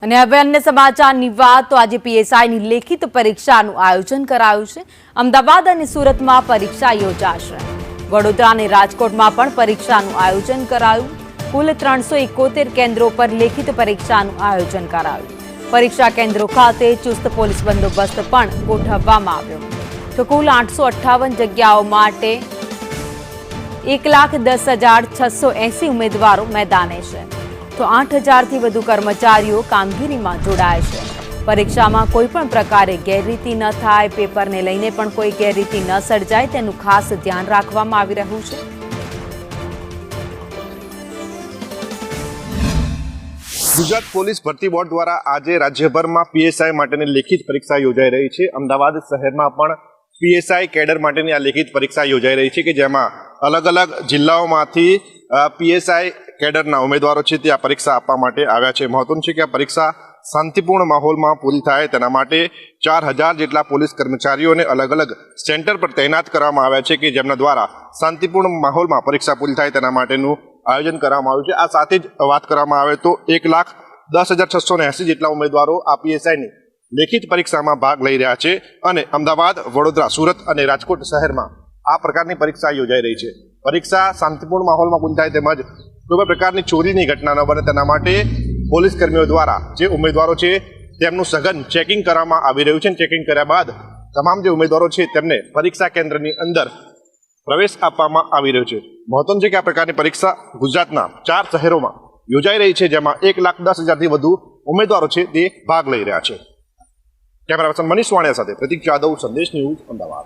અને હવે અન્ય સમાચારની વાત તો આજે પીએસઆઈની લેખિત પરીક્ષાનું આયોજન કરાયું છે। અમદાવાદ અને સુરતમાં પરીક્ષા યોજાશે। વડોદરા અને રાજકોટમાં પણ પરીક્ષાનું આયોજન કરાયું। કુલ 371 કેન્દ્રો પર લેખિત પરીક્ષાનું આયોજન કરાયું। પરીક્ષા કેન્દ્રો ખાતે ચુસ્ત પોલીસ બંદોબસ્ત પણ ગોઠવવામાં આવ્યો। તો કુલ 858 જગ્યાઓ માટે 1,10,680 ઉમેદવારો મેદાને છે। तो 8,000 થી વધુ કર્મચારીઓ કામગીરીમાં જોડાય છે। પરીક્ષામાં કોઈ પણ પ્રકારે ગેરરીતિ ન થાય, પેપરને લઈને પણ કોઈ ગેરરીતિ ન સર્જાય તેનું ખાસ ધ્યાન રાખવામાં આવી રહ્યું છે। गुजरात पोलीस भर्ती बोर्ड द्वारा आज राज्यभर में पीएसआई माटेनी लिखित परीक्षा योजाई रही है। अमदावाद शहर में पण पीएसआई कैडर माटेनी आ लिखित परीक्षा योजाई रही है कि जेमां अलग अलग जिल्लाओं मांथी पीएसआई कैडरना उम्मीदवारों छे ते आ परीक्षा आपवा माटे आव्या छे। महत्वनुं छे के आ परीक्षा शांतिपूर्ण माहौल में पूरी थाय तेना माटे 4,000 जेटला पोलीस कर्मचारीओने अलग अलग सेंटर पर तैनात करवामां आव्या छे कि जेमना द्वारा शांतिपूर्ण माहौल में परीक्षा पूरी थाय तेना माटेनुं आयोजन करवामां आव्युं छे। आ साथे ज वात करवामां आवे तो 1,10,680 जेटला उम्मीदवारो आ पीएसआई नी लेखित परीक्षा में भाग लई रह्या छे अने अमदावाद, वडोदरा, सूरत अने राजकोट शहर में आ प्रकारनी परीक्षा योजाई रही है। परीक्षा शांतिपूर्ण माहौल में पूरी थाय तेमज कोई प्रकारनी चोरीनी घटना न बने तेना माटे पोलीस कर्मीओ द्वारा जे उम्मीदवारो छे तेमनुं सघन चेकिंग करवामां आवी रह्युं छे। चेकिंग कर्या बाद तमाम जे उम्मीदवारो छे तेमने परीक्षा केन्द्रनी अंदर प्रवेश आपवामां आवी रह्यो छे। महत्वनुं छे के आ प्रकारनी परीक्षा गुजरातना 4 शहेरोमां योजाई रही है, जेमां 1,10,000 थी वधु उम्मीदवारो छे ते भाग लई रह्या छे। कैमरा पर्सन मनीष वाणिया साथे प्रतीक जादव, संदेश न्यूज, अमदावाद।